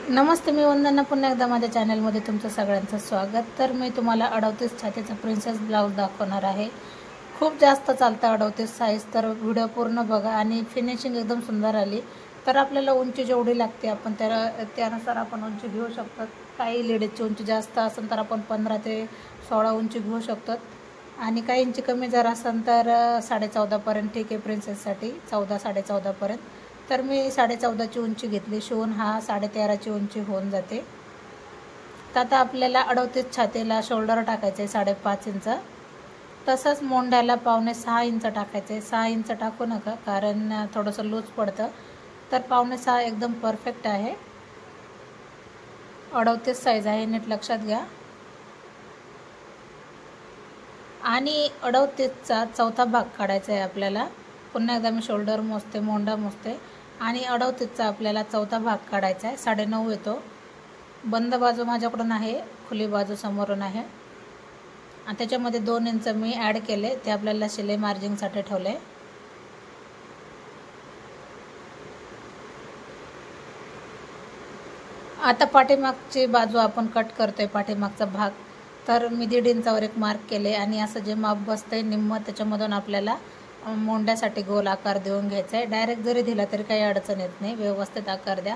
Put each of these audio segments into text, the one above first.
नमस्ते, मी वंदना पुन्हा एकदा माझ्या चॅनलमध्ये तुमचं सगळ्यांचं स्वागत। तर मी तुम्हाला 38 छातीचा प्रिन्सेस ब्लाउज दाखवणार आहे। खूप जास्त चालतं 38 साईज, तर व्हिडिओ पूर्ण बघा आणि फिनिशिंग एकदम सुंदर आली। तर आपल्याला उंची जेवढी लागते आपण त्यानुसार आपण उंची घेऊ शकतो। काही लेडीजची उंची जास्त असेल तर आपण 15 ते 16 उंची घेऊ शकतो आणि काही इंची कमी जर असेल तर 14.5 पर्यंत ठीक आहे। प्रिन्सेससाठी 14 14.5 पर्यंत। तर मी 14.5ची उंची घेतली, शिवून हा 13.5ची उंची होऊन जाते। तर आता आपल्याला 38 छातीला शोल्डर टाकायचे 5.5 इंच, तसंच मोंढ्याला 5.5 इंच टाकायचे। 6 इंच टाकू नका कारण थोडंसं लूज पडतं, तर 5.5 एकदम परफेक्ट आहे। 38 साईज आहे, नीट लक्षात घ्या। आणि 38चा चौथा भाग काढायचा आहे आपल्याला। पुन्हा एकदा मी शोल्डर मोजते, मोंढा मोजते आणि 38चा आपल्याला चौथा भाग काढायचा आहे। 9.5 येतो। बंद बाजू माझ्याकडून आहे, खुली बाजू समोरून आहे आणि त्याच्यामध्ये 2 इंच मी ॲड केले, ते आपल्याला शिलाई मार्जिंगसाठी ठेवले। आता पाठीमागची बाजू आपण कट करतोय, पाठीमागचा भाग। तर मी 1.5 इंचावर एक मार्क केले आणि असं जे माप बसतंय निम्मं त्याच्यामधून आपल्याला मोंढ्यासाठी गोल आकार देऊन घ्यायचा आहे। डायरेक्ट जरी दिला तरी काही अडचण येत नाही, व्यवस्थित आकार द्या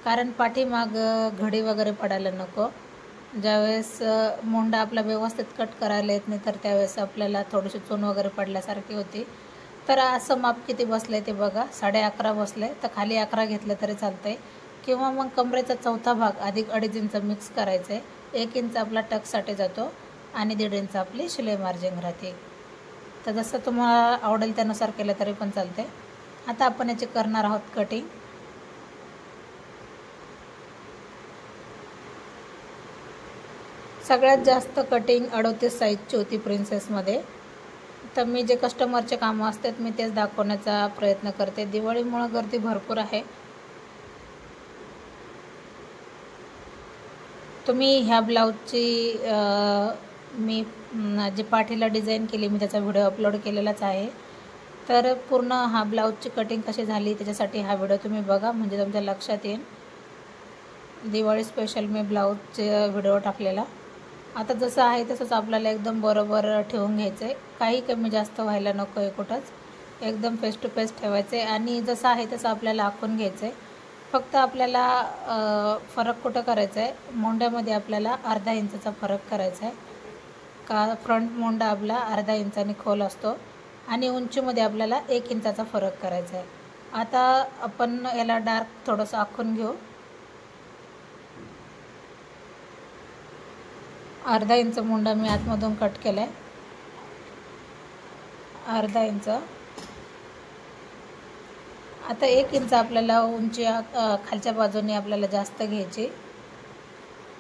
कारण पाठीमाग घडी वगैरे पडायला नको। ज्यावेळेस मोंढा आपला व्यवस्थित कट करायला येत नाही तर त्यावेळेस आपल्याला थोडीशी चून वगैरे पडल्यासारखी होती। तर असं माप किती बसलं आहे ते बघा, 11.5 बसले, तर खाली 11 घेतलं तरी चालतं आहे किंवा मग कमरेचा चौथा भाग अधिक 2.5 इंच मिक्स करायचं आहे। 1 इंच आपला टक्ससाठी जातो आणि 1.5 इंच आपली शिलाई मार्जिंग राहते। तर जसं तुम्हाला आवडेल त्यानुसार केलं तरी पण चालते। आता आपण याची करणार आहोत कटिंग। सगळ्यात जास्त कटिंग 38 साईजची होती प्रिन्सेसमध्ये। तर मी जे कस्टमरचे कामं असतात मी तेच दाखवण्याचा प्रयत्न करते। दिवाळीमुळे गर्दी भरपूर आहे। तुम्ही ह्या ब्लाऊजची मी जे पाठीला डिझाईन केली मी त्याचा व्हिडिओ अपलोड केलेलाच आहे। तर पूर्ण हा ब्लाऊजची कटिंग कशी झाली त्याच्यासाठी हा व्हिडिओ तुम्ही बघा, म्हणजे तुमच्या लक्षात येईल। दिवाळी स्पेशल मी ब्लाऊजचे व्हिडिओ टाकलेला। आता जसं आहे तसंच आपल्याला एकदम बरोबर ठेवून घ्यायचं आहे, काही कमी जास्त व्हायला नको आहे कुठंच, एकदम फेस टू फेस ठेवायचं आहे आणि जसं आहे तसं आपल्याला आखून घ्यायचं आहे। फक्त आपल्याला फरक कुठं करायचा आहे, मोंढ्यामध्ये आपल्याला अर्धा इंचाचा फरक करायचा आहे का फ्रंट मोंढा आपला अर्धा इंचाने खोल असतो आणि उंचीमध्ये आपल्याला 1 इंचाचा फरक करायचा आहे। आता आपण याला डार्क थोडंसं आखून घेऊ। अर्धा इंच मोंढा मी आतमधून कट केला आहे, अर्धा इंच। आता 1 इंच आपल्याला उंची खालच्या बाजूने आपल्याला जास्त घ्यायची।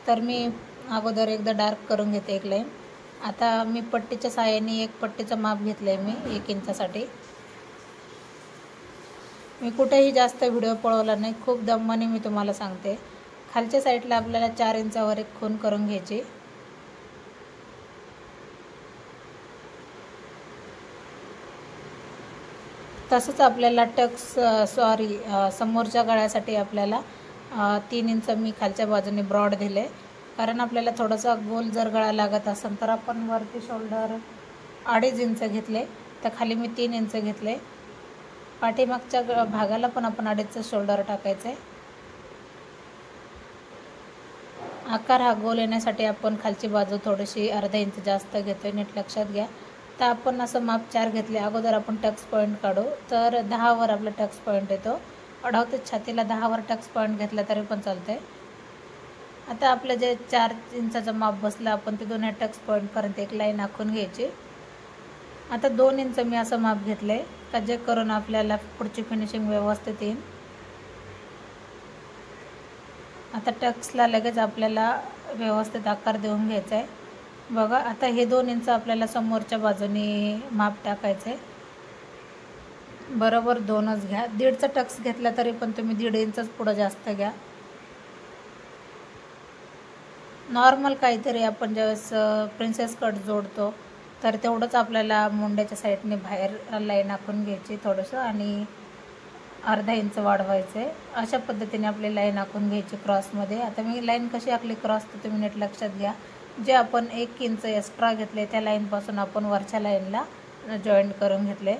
तर मी अगोदर एकदा डार्क करून घेते एक लाईन। आता मी पट्टीच्या साहाय्याने एक पट्टीचं माप घेतलं आहे मी 1 इंचासाठी। मी कुठेही जास्त व्हिडिओ पळवला नाही, खूप दमाने मी तुम्हाला सांगते। खालच्या साईडला आपल्याला 4 इंचावर एक खूण करून घ्यायची। तसंच आपल्याला समोरच्या गळ्यासाठी आपल्याला 3 इंच मी खालच्या बाजूने ब्रॉड दिले, कारण आपल्याला थोडासा गोल जर गळा लागत असेल तर आपण वरती शोल्डर 2.5 इंच घेतले, तर खाली मी 3 इंच घेतले। पाठीमागच्या भागाला पण आपण 2.5 शोल्डर टाकायचं आहे। आकार हा गोल येण्यासाठी आपण खालची बाजू थोडीशी अर्धा इंच जास्त घेतोय, नीट लक्षात घ्या। तर आपण असं माप 4 घेतले। अगोदर आपण टक्स पॉईंट काढू, तर 10 वर आपला टक्स पॉईंट येतो। 38 छातीला 10 वर टक्स पॉईंट घेतला तरी पण चालतंय। आता आपलं जे 4 इंचाचं माप बसलं आपण तिथून या टक्स पॉईंटपर्यंत एक लाईन आखून घ्यायची। आता 2 इंच मी असं माप घेतलंय का जे करून आपल्याला पुढची फिनिशिंग व्यवस्थित येईल। आता टक्सला लगेच आपल्याला व्यवस्थित आकार देऊन घ्यायचा आहे बघा। आता हे 2 इंच आपल्याला समोरच्या बाजूने माप टाकायचं आहे, बरोबर 2च घ्या। 1.5चा टक्स घेतला तरी पण तुम्ही 1.5 इंचच पुढं जास्त घ्या। नॉर्मल काहीतरी आपण ज्यावेळेस प्रिन्सेस कट जोडतो तर तेवढंच आपल्याला मुंड्याच्या साईडने बाहेर लाईन आखून घ्यायची थोडंसं आणि अर्धा इंच वाढवायचं आहे। अशा पद्धतीने आपली लाईन आखून घ्यायची क्रॉसमध्ये। आता मी लाईन कशी आखली क्रॉस तर तुम्ही नीट लक्षात घ्या। जे आपण 1 इंच एक्स्ट्रा घेतले त्या लाईनपासून आपण वरच्या लाईनला जॉईंट करून घेतले।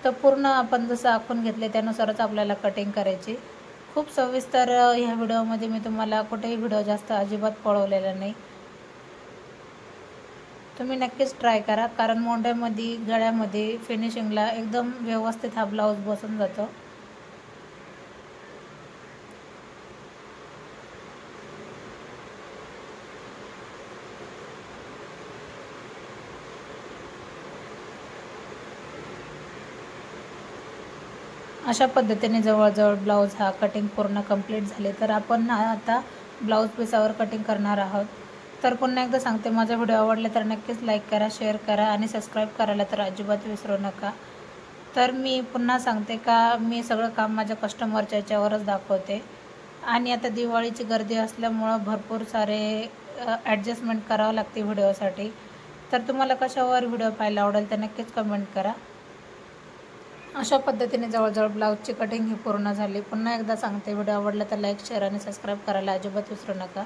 तर पूर्ण आपण जसं आखून घेतले त्यानुसारच आपल्याला कटिंग करायची। खूप सविस्तर ह्या व्हिडिओमध्ये मी तुम्हाला कुठेही व्हिडिओ जास्त अजिबात पळवलेला नाही। तुम्ही नक्कीच ट्राय करा, कारण मोंढ्यामध्ये गळ्यामध्ये फिनिशिंगला एकदम व्यवस्थित हा ब्लाऊज बसून जातो। अशा पद्धतीने जवळजवळ ब्लाऊज हा कटिंग पूर्ण कंप्लीट झाले। तर आपण आता ब्लाऊज पीसावर कटिंग करणार आहोत। तर पुन्हा एकदा सांगते, माझा व्हिडिओ आवडला तर नक्कीच लाईक करा, शेअर करा आणि सबस्क्राईब करायला तर अजिबात विसरू नका। तर मी पुन्हा सांगते का मी सगळं काम माझ्या कस्टमरच्या याच्यावरच दाखवते आणि आता दिवाळीची गर्दी असल्यामुळं भरपूर सारे ॲडजस्टमेंट करावं लागते व्हिडिओसाठी। तर तुम्हाला कशावर व्हिडिओ पाहायला आवडेल ते नक्कीच कमेंट करा। अशा पद्धतीने जवळजवळ ब्लाऊजची कटिंग ही पूर्ण झाली। पुन्हा एकदा सांगते, व्हिडिओ आवडला तर लाईक, शेअर आणि सबस्क्राईब करायला अजिबात विसरू नका।